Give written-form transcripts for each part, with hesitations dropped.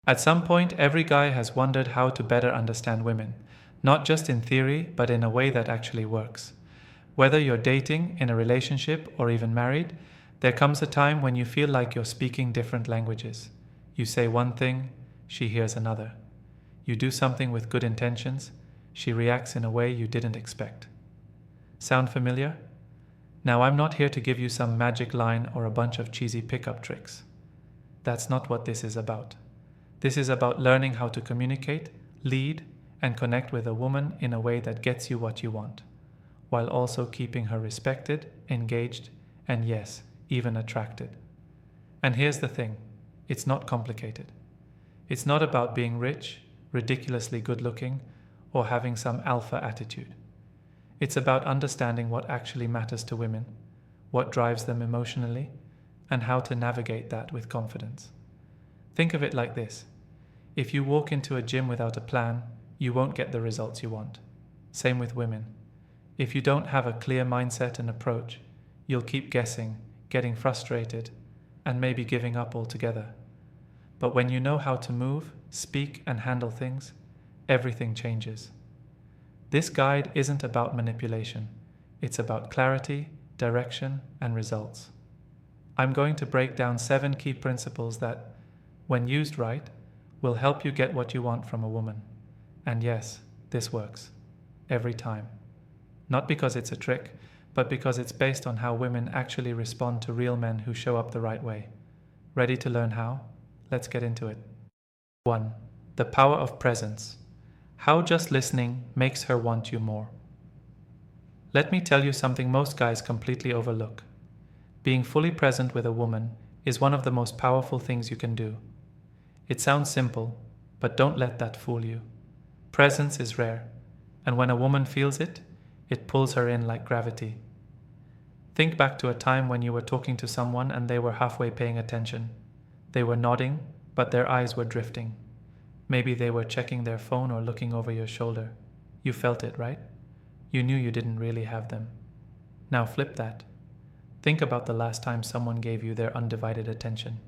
At some point, every guy has wondered how to better understand women, not just in theory, but in a way that actually works. Whether you're dating, in a relationship, or even married, there comes a time when you feel like you're speaking different languages. You say one thing, she hears another. You do something with good intentions, she reacts in a way you didn't expect. Sound familiar? Now, I'm not here to give you some magic line or a bunch of cheesy pickup tricks. That's not what this is about. This is about learning how to communicate, lead, and connect with a woman in a way that gets you what you want, while also keeping her respected, engaged, and yes, even attracted. And here's the thing, it's not complicated. It's not about being rich, ridiculously good-looking, or having some alpha attitude. It's about understanding what actually matters to women, what drives them emotionally, and how to navigate that with confidence. Think of it like this. If you walk into a gym without a plan, you won't get the results you want. Same with women. If you don't have a clear mindset and approach, you'll keep guessing, getting frustrated, and maybe giving up altogether. But when you know how to move, speak, and handle things, everything changes. This guide isn't about manipulation. It's about clarity, direction, and results. I'm going to break down 7 key principles that, when used right, will help you get what you want from a woman. And yes, this works. Every time. Not because it's a trick, but because it's based on how women actually respond to real men who show up the right way. Ready to learn how? Let's get into it. 1. The power of presence. How just listening makes her want you more. Let me tell you something most guys completely overlook. Being fully present with a woman is one of the most powerful things you can do. It sounds simple, but don't let that fool you. Presence is rare, and when a woman feels it, it pulls her in like gravity. Think back to a time when you were talking to someone and they were halfway paying attention. They were nodding, but their eyes were drifting. Maybe they were checking their phone or looking over your shoulder. You felt it, right? You knew you didn't really have them. Now flip that. Think about the last time someone gave you their undivided attention.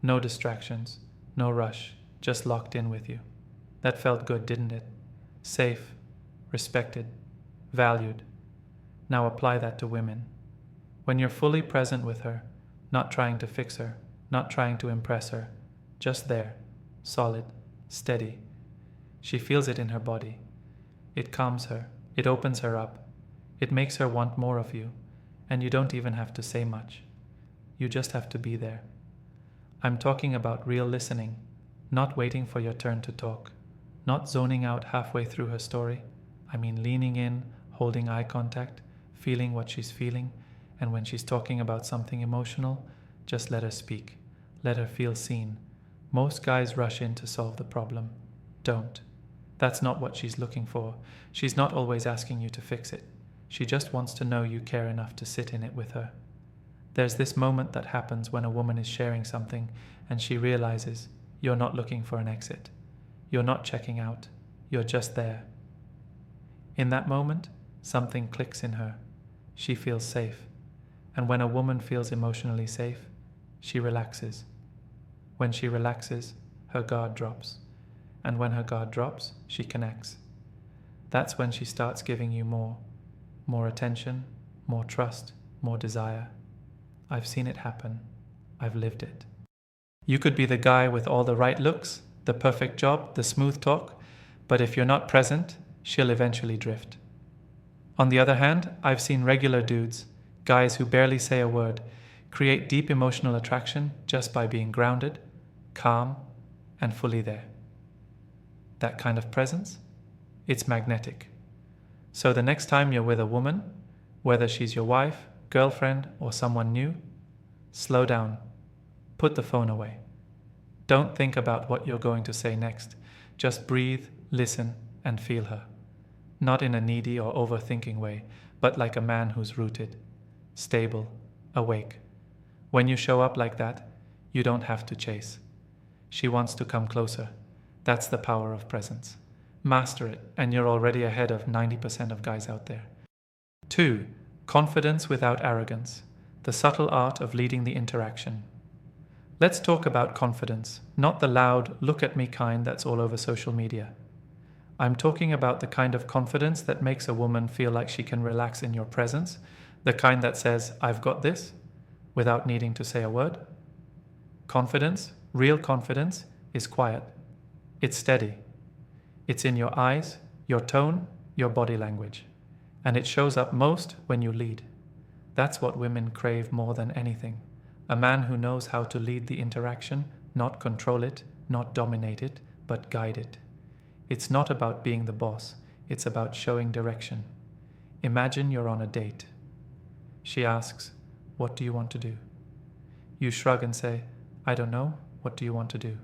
No distractions, no rush, just locked in with you. That felt good, didn't it? Safe, respected, valued. Now apply that to women. When you're fully present with her, not trying to fix her, not trying to impress her, just there, solid, steady. She feels it in her body. It calms her. It opens her up. It makes her want more of you. And you don't even have to say much. You just have to be there. I'm talking about real listening, not waiting for your turn to talk, not zoning out halfway through her story. I mean leaning in, holding eye contact, feeling what she's feeling, and when she's talking about something emotional, just let her speak. Let her feel seen. Most guys rush in to solve the problem. Don't. That's not what she's looking for. She's not always asking you to fix it. She just wants to know you care enough to sit in it with her. There's this moment that happens when a woman is sharing something and she realizes you're not looking for an exit. You're not checking out. You're just there. In that moment, something clicks in her. She feels safe. And when a woman feels emotionally safe, she relaxes. When she relaxes, her guard drops. And when her guard drops, she connects. That's when she starts giving you more attention, more trust, more desire. I've seen it happen. I've lived it. You could be the guy with all the right looks, the perfect job, the smooth talk, but if you're not present, she'll eventually drift. On the other hand, I've seen regular dudes, guys who barely say a word, create deep emotional attraction just by being grounded, calm, and fully there. That kind of presence? It's magnetic. So the next time you're with a woman, whether she's your wife, girlfriend, or someone new, slow down. Put the phone away. Don't think about what you're going to say next. Just breathe, listen, and feel her. Not in a needy or overthinking way, but like a man who's rooted, stable, awake. When you show up like that, you don't have to chase. She wants to come closer. That's the power of presence. Master it, and you're already ahead of 90% of guys out there. 2. Confidence without arrogance. The subtle art of leading the interaction. Let's talk about confidence, not the loud, look at me kind that's all over social media. I'm talking about the kind of confidence that makes a woman feel like she can relax in your presence, the kind that says, I've got this, without needing to say a word. Confidence, real confidence, is quiet. It's steady. It's in your eyes, your tone, your body language. And it shows up most when you lead. That's what women crave more than anything. A man who knows how to lead the interaction, not control it, not dominate it, but guide it. It's not about being the boss, it's about showing direction. Imagine you're on a date. She asks, what do you want to do? You shrug and say, I don't know, what do you want to do?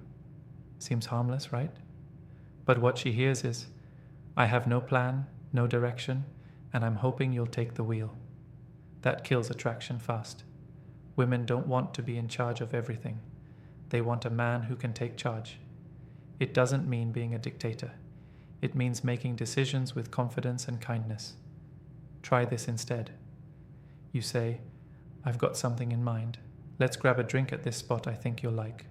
Seems harmless, right? But what she hears is, I have no plan, no direction, and I'm hoping you'll take the wheel. That kills attraction fast. Women don't want to be in charge of everything. They want a man who can take charge. It doesn't mean being a dictator. It means making decisions with confidence and kindness. Try this instead. You say, I've got something in mind. Let's grab a drink at this spot I think you'll like.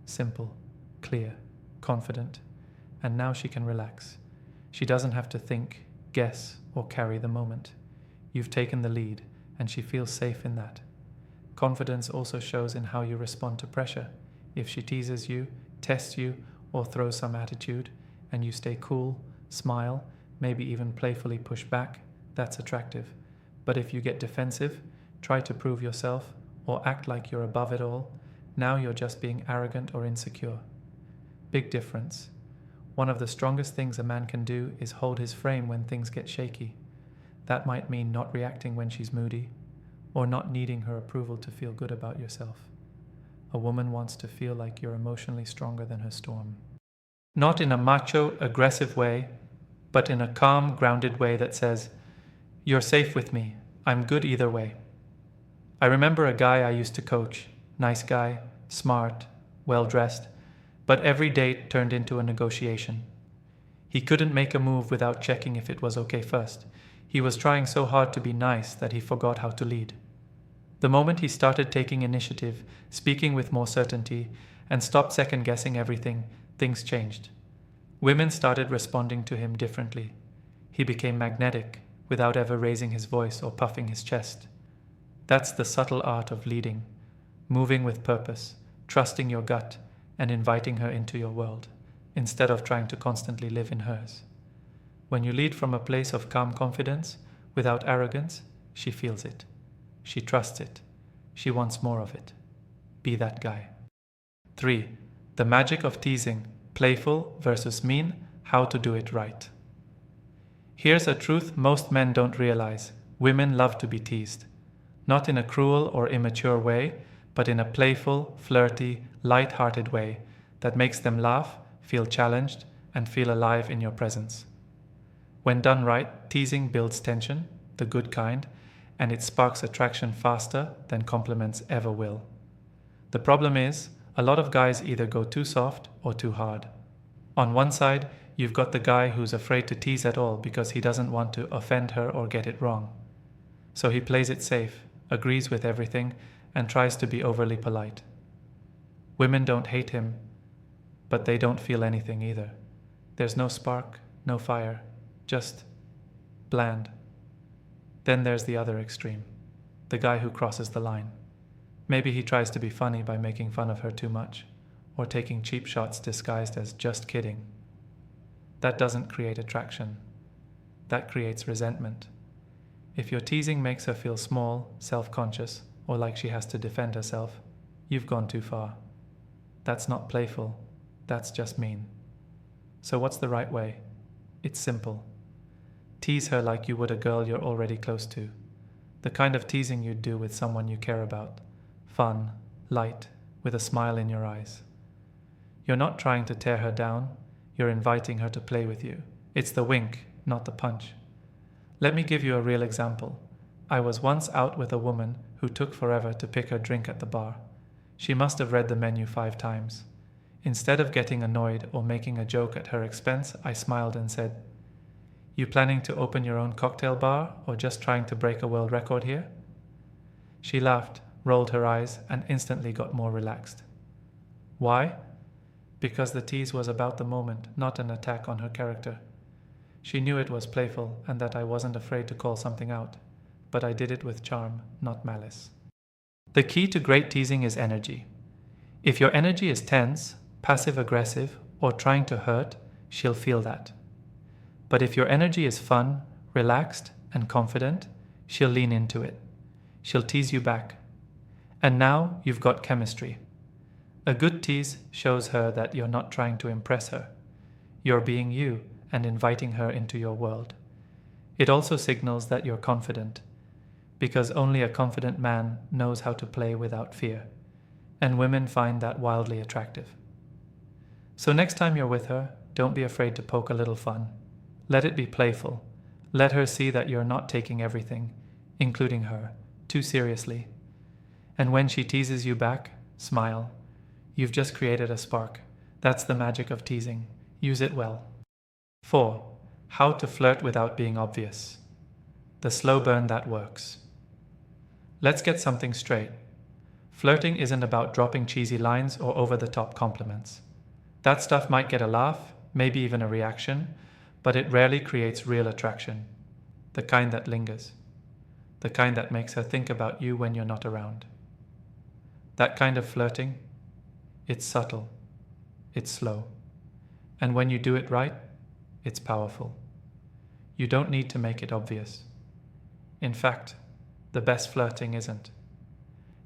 Simple, clear, confident. And now she can relax. She doesn't have to think, guess, or carry the moment. You've taken the lead, and she feels safe in that. Confidence also shows in how you respond to pressure. If she teases you, tests you, or throws some attitude, and you stay cool, smile, maybe even playfully push back, that's attractive. But if you get defensive, try to prove yourself, or act like you're above it all, now you're just being arrogant or insecure. Big difference. One of the strongest things a man can do is hold his frame when things get shaky. That might mean not reacting when she's moody, or not needing her approval to feel good about yourself. A woman wants to feel like you're emotionally stronger than her storm. Not in a macho, aggressive way, but in a calm, grounded way that says, you're safe with me, I'm good either way. I remember a guy I used to coach, nice guy, smart, well-dressed, but every date turned into a negotiation. He couldn't make a move without checking if it was okay first. He was trying so hard to be nice that he forgot how to lead. The moment he started taking initiative, speaking with more certainty, and stopped second-guessing everything, things changed. Women started responding to him differently. He became magnetic, without ever raising his voice or puffing his chest. That's the subtle art of leading, moving with purpose, trusting your gut, and inviting her into your world, instead of trying to constantly live in hers. When you lead from a place of calm confidence, without arrogance, she feels it. She trusts it. She wants more of it. Be that guy. 3. The magic of teasing, playful versus mean, how to do it right. Here's a truth most men don't realize. Women love to be teased. Not in a cruel or immature way, but in a playful, flirty, light-hearted way that makes them laugh, feel challenged, and feel alive in your presence. When done right, teasing builds tension, the good kind, and it sparks attraction faster than compliments ever will. The problem is, a lot of guys either go too soft or too hard. On one side, you've got the guy who's afraid to tease at all because he doesn't want to offend her or get it wrong. So he plays it safe, agrees with everything, and tries to be overly polite. Women don't hate him, but they don't feel anything either. There's no spark, no fire, just bland. Then there's the other extreme, the guy who crosses the line. Maybe he tries to be funny by making fun of her too much, or taking cheap shots disguised as just kidding. That doesn't create attraction. That creates resentment. If your teasing makes her feel small, self-conscious, or like she has to defend herself, you've gone too far. That's not playful. That's just mean. So what's the right way? It's simple. Tease her like you would a girl you're already close to. The kind of teasing you'd do with someone you care about. Fun, light, with a smile in your eyes. You're not trying to tear her down. You're inviting her to play with you. It's the wink, not the punch. Let me give you a real example. I was once out with a woman who took forever to pick her drink at the bar. She must have read the menu 5 times. Instead of getting annoyed or making a joke at her expense, I smiled and said, "You planning to open your own cocktail bar or just trying to break a world record here?" She laughed, rolled her eyes, and instantly got more relaxed. Why? Because the tease was about the moment, not an attack on her character. She knew it was playful and that I wasn't afraid to call something out, but I did it with charm, not malice. The key to great teasing is energy. If your energy is tense, passive-aggressive, or trying to hurt, she'll feel that. But if your energy is fun, relaxed, and confident, she'll lean into it. She'll tease you back. And now you've got chemistry. A good tease shows her that you're not trying to impress her. You're being you and inviting her into your world. It also signals that you're confident, because only a confident man knows how to play without fear, and women find that wildly attractive. So next time you're with her, don't be afraid to poke a little fun. Let it be playful. Let her see that you're not taking everything, including her, too seriously. And when she teases you back, smile. You've just created a spark. That's the magic of teasing. Use it well. 4. How to flirt without being obvious. The slow burn that works. Let's get something straight. Flirting isn't about dropping cheesy lines or over-the-top compliments. That stuff might get a laugh, maybe even a reaction, but it rarely creates real attraction. The kind that lingers. The kind that makes her think about you when you're not around. That kind of flirting, it's subtle, it's slow, and when you do it right, it's powerful. You don't need to make it obvious. In fact, the best flirting isn't.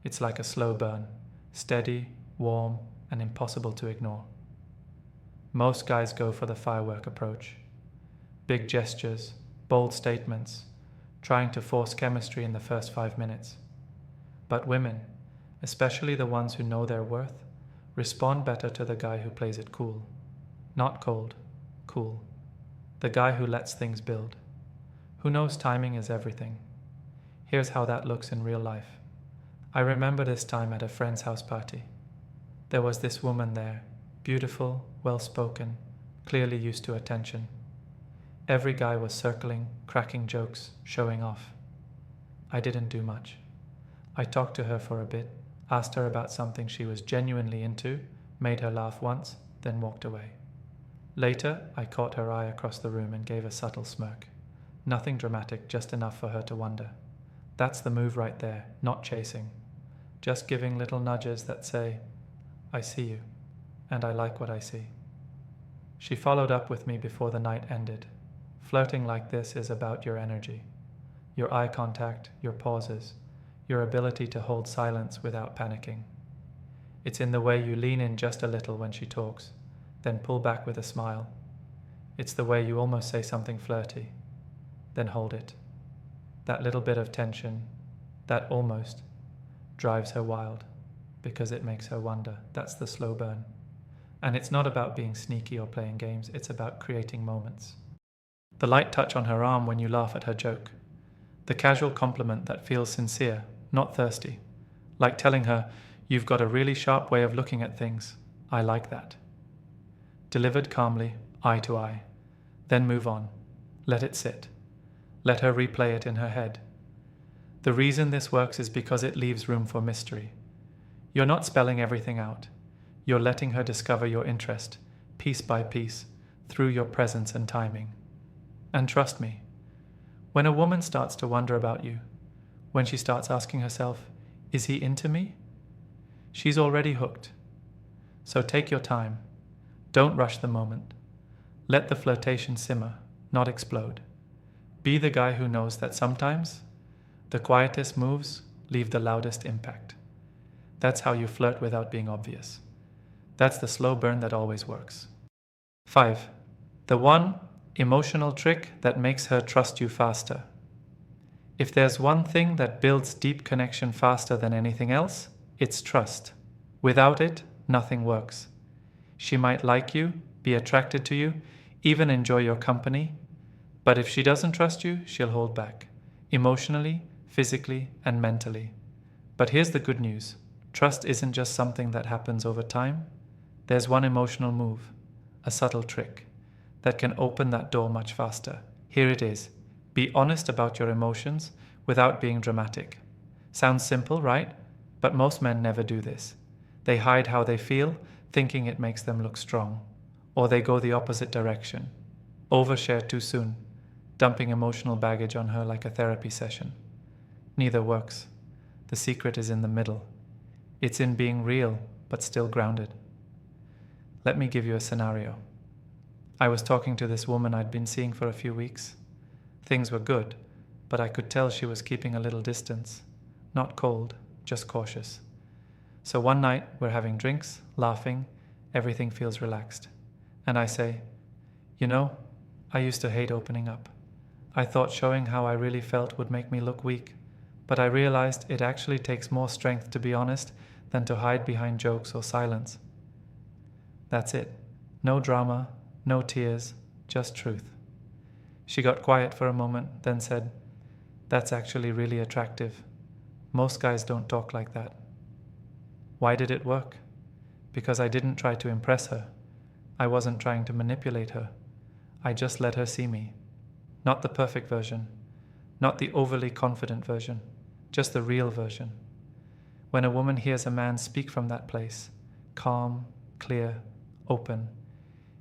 It's like a slow burn, steady, warm, and impossible to ignore. Most guys go for the firework approach. Big gestures, bold statements, trying to force chemistry in the first 5 minutes. But women, especially the ones who know their worth, respond better to the guy who plays it cool. Not cold, cool. The guy who lets things build. Who knows timing is everything. Here's how that looks in real life. I remember this time at a friend's house party. There was this woman there, beautiful, well-spoken, clearly used to attention. Every guy was circling, cracking jokes, showing off. I didn't do much. I talked to her for a bit, asked her about something she was genuinely into, made her laugh once, then walked away. Later, I caught her eye across the room and gave a subtle smirk. Nothing dramatic, just enough for her to wonder. That's the move right there, not chasing. Just giving little nudges that say, I see you, and I like what I see. She followed up with me before the night ended. Flirting like this is about your energy, your eye contact, your pauses, your ability to hold silence without panicking. It's in the way you lean in just a little when she talks, then pull back with a smile. It's the way you almost say something flirty, then hold it. That little bit of tension, that almost, drives her wild, because it makes her wonder. That's the slow burn. And it's not about being sneaky or playing games, it's about creating moments. The light touch on her arm when you laugh at her joke. The casual compliment that feels sincere, not thirsty. Like telling her, you've got a really sharp way of looking at things. I like that. Delivered calmly, eye to eye. Then move on. Let it sit. Let her replay it in her head. The reason this works is because it leaves room for mystery. You're not spelling everything out. You're letting her discover your interest, piece by piece, through your presence and timing. And trust me, when a woman starts to wonder about you, when she starts asking herself, is he into me? She's already hooked. So take your time. Don't rush the moment. Let the flirtation simmer, not explode. Be the guy who knows that sometimes the quietest moves leave the loudest impact. That's how you flirt without being obvious. That's the slow burn that always works. 5. The one emotional trick that makes her trust you faster. If there's one thing that builds deep connection faster than anything else, it's trust. Without it, nothing works. She might like you, be attracted to you, even enjoy your company, but if she doesn't trust you, she'll hold back, emotionally, physically, and mentally. But here's the good news. Trust isn't just something that happens over time. There's one emotional move, a subtle trick, that can open that door much faster. Here it is. Be honest about your emotions without being dramatic. Sounds simple, right? But most men never do this. They hide how they feel, thinking it makes them look strong. Or they go the opposite direction. Overshare too soon, dumping emotional baggage on her like a therapy session. Neither works. The secret is in the middle. It's in being real, but still grounded. Let me give you a scenario. I was talking to this woman I'd been seeing for a few weeks. Things were good, but I could tell she was keeping a little distance. Not cold, just cautious. So one night, we're having drinks, laughing, everything feels relaxed. And I say, "You know, I used to hate opening up. I thought showing how I really felt would make me look weak, but I realized it actually takes more strength to be honest than to hide behind jokes or silence." That's it. No drama, no tears, just truth. She got quiet for a moment, then said, "That's actually really attractive. Most guys don't talk like that." Why did it work? Because I didn't try to impress her. I wasn't trying to manipulate her. I just let her see me. Not the perfect version, not the overly confident version, just the real version. When a woman hears a man speak from that place, calm, clear, open,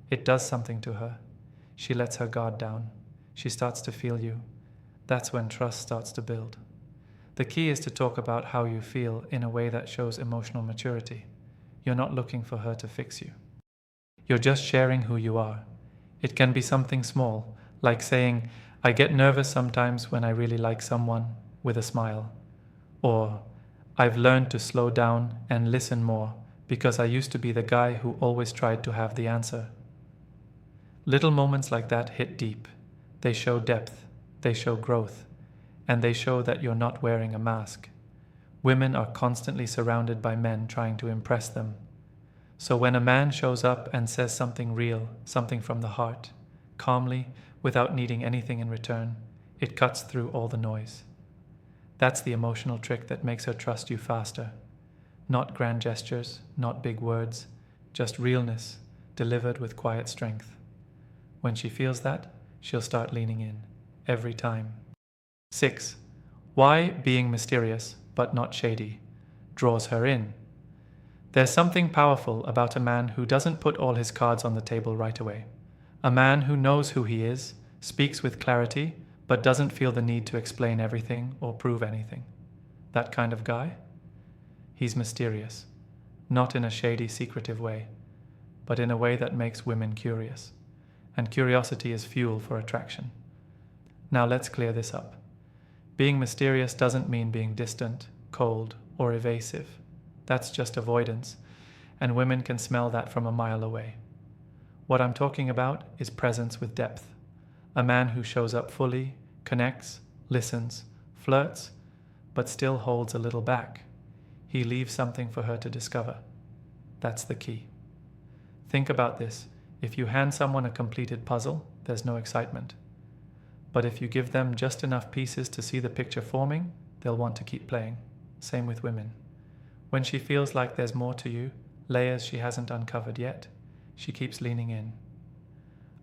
it does something to her. She lets her guard down. She starts to feel you. That's when trust starts to build. The key is to talk about how you feel in a way that shows emotional maturity. You're not looking for her to fix you. You're just sharing who you are. It can be something small, like saying, "I get nervous sometimes when I really like someone," with a smile. Or, "I've learned to slow down and listen more because I used to be the guy who always tried to have the answer." Little moments like that hit deep. They show depth, they show growth, and they show that you're not wearing a mask. Women are constantly surrounded by men trying to impress them. So when a man shows up and says something real, something from the heart, calmly, without needing anything in return, it cuts through all the noise. That's the emotional trick that makes her trust you faster. Not grand gestures, not big words, just realness, delivered with quiet strength. When she feels that, she'll start leaning in, every time. 6. Why being mysterious, but not shady, draws her in. There's something powerful about a man who doesn't put all his cards on the table right away. A man who knows who he is, speaks with clarity, but doesn't feel the need to explain everything or prove anything. That kind of guy? He's mysterious, not in a shady, secretive way, but in a way that makes women curious. And curiosity is fuel for attraction. Now let's clear this up. Being mysterious doesn't mean being distant, cold, or evasive. That's just avoidance, and women can smell that from a mile away. What I'm talking about is presence with depth. A man who shows up fully, connects, listens, flirts, but still holds a little back. He leaves something for her to discover. That's the key. Think about this. If you hand someone a completed puzzle, there's no excitement. But if you give them just enough pieces to see the picture forming, they'll want to keep playing. Same with women. When she feels like there's more to you, layers she hasn't uncovered yet, she keeps leaning in.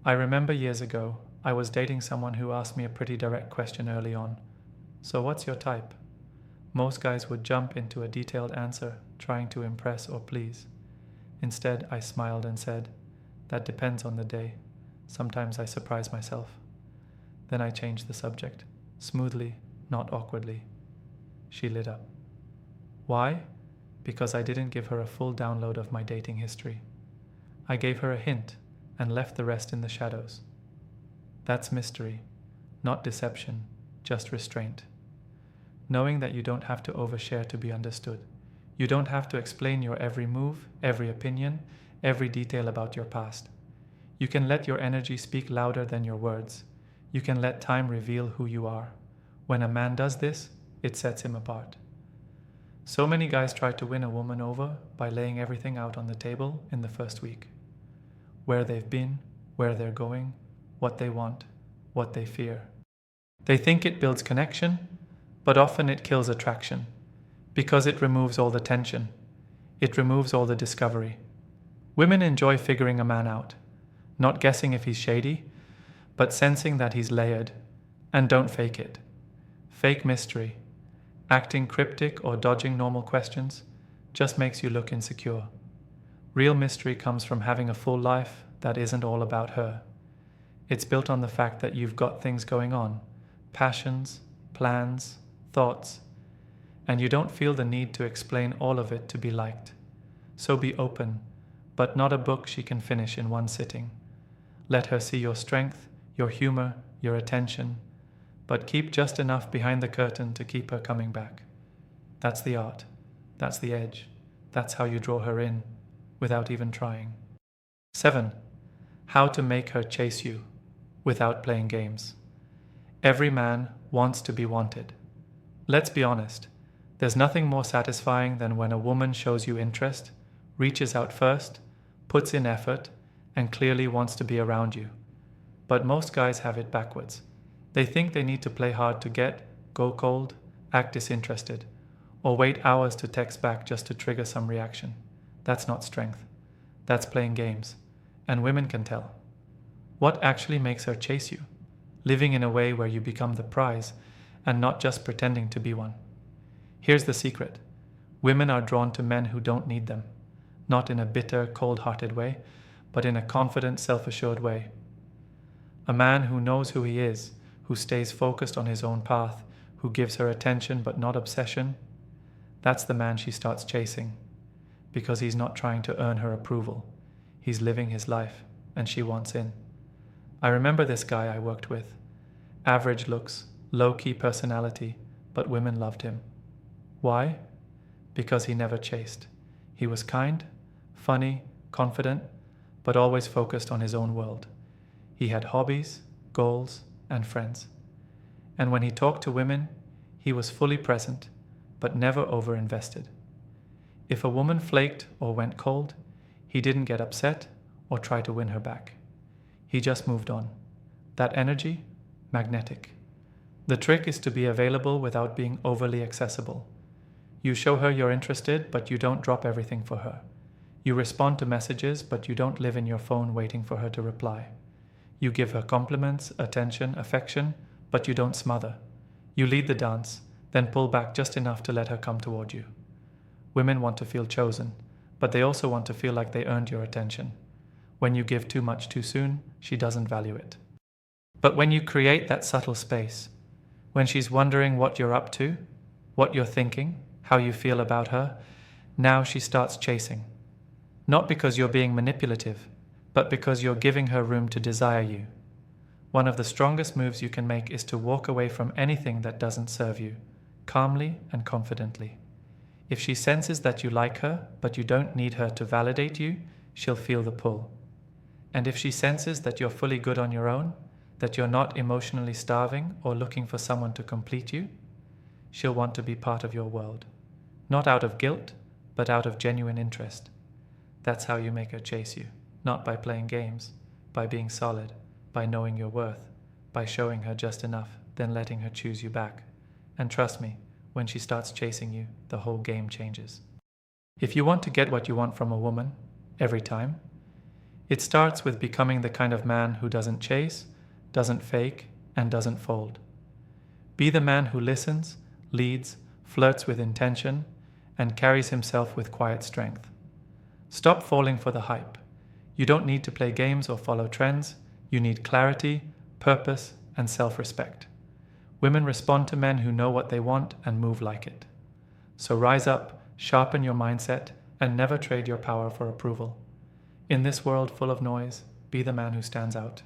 I remember years ago, I was dating someone who asked me a pretty direct question early on. "So what's your type?" Most guys would jump into a detailed answer, trying to impress or please. Instead, I smiled and said, "That depends on the day. Sometimes I surprise myself." Then I changed the subject, smoothly, not awkwardly. She lit up. Why? Because I didn't give her a full download of my dating history. I gave her a hint and left the rest in the shadows. That's mystery, not deception, just restraint. Knowing that you don't have to overshare to be understood. You don't have to explain your every move, every opinion, every detail about your past. You can let your energy speak louder than your words. You can let time reveal who you are. When a man does this, it sets him apart. So many guys try to win a woman over by laying everything out on the table in the first week. Where they've been, where they're going, what they want, what they fear. They think it builds connection, but often it kills attraction, because it removes all the tension. It removes all the discovery. Women enjoy figuring a man out, not guessing if he's shady, but sensing that he's layered. And don't fake it. Fake mystery. Acting cryptic or dodging normal questions just makes you look insecure. Real mystery comes from having a full life that isn't all about her. It's built on the fact that you've got things going on, passions, plans, thoughts, and you don't feel the need to explain all of it to be liked. So be open, but not a book she can finish in one sitting. Let her see your strength, your humor, your attention, but keep just enough behind the curtain to keep her coming back. That's the art. That's the edge. That's how you draw her in, without even trying. 7. How to make her chase you, without playing games. Every man wants to be wanted. Let's be honest, there's nothing more satisfying than when a woman shows you interest, reaches out first, puts in effort, and clearly wants to be around you. But most guys have it backwards. They think they need to play hard to get, go cold, act disinterested, or wait hours to text back just to trigger some reaction. That's not strength. That's playing games. And women can tell. What actually makes her chase you? Living in a way where you become the prize and not just pretending to be one. Here's the secret. Women are drawn to men who don't need them. Not in a bitter, cold-hearted way, but in a confident, self-assured way. A man who knows who he is, who stays focused on his own path, who gives her attention but not obsession, that's the man she starts chasing. Because he's not trying to earn her approval. He's living his life, and she wants in. I remember this guy I worked with. Average looks, low-key personality, but women loved him. Why? Because he never chased. He was kind, funny, confident, but always focused on his own world. He had hobbies, goals, and friends. And when he talked to women, he was fully present, but never over-invested. If a woman flaked or went cold, he didn't get upset or try to win her back. He just moved on. That energy, magnetic. The trick is to be available without being overly accessible. You show her you're interested, but you don't drop everything for her. You respond to messages, but you don't live in your phone waiting for her to reply. You give her compliments, attention, affection, but you don't smother. You lead the dance, then pull back just enough to let her come toward you. Women want to feel chosen, but they also want to feel like they earned your attention. When you give too much too soon, she doesn't value it. But when you create that subtle space, when she's wondering what you're up to, what you're thinking, how you feel about her, now she starts chasing. Not because you're being manipulative, but because you're giving her room to desire you. One of the strongest moves you can make is to walk away from anything that doesn't serve you, calmly and confidently. If she senses that you like her, but you don't need her to validate you, she'll feel the pull. And if she senses that you're fully good on your own, that you're not emotionally starving or looking for someone to complete you, she'll want to be part of your world. Not out of guilt, but out of genuine interest. That's how you make her chase you, not by playing games, by being solid, by knowing your worth, by showing her just enough, then letting her choose you back. And trust me, when she starts chasing you, the whole game changes. If you want to get what you want from a woman, every time, it starts with becoming the kind of man who doesn't chase, doesn't fake, and doesn't fold. Be the man who listens, leads, flirts with intention, and carries himself with quiet strength. Stop falling for the hype. You don't need to play games or follow trends. You need clarity, purpose, and self-respect. Women respond to men who know what they want and move like it. So rise up, sharpen your mindset, and never trade your power for approval. In this world full of noise, be the man who stands out.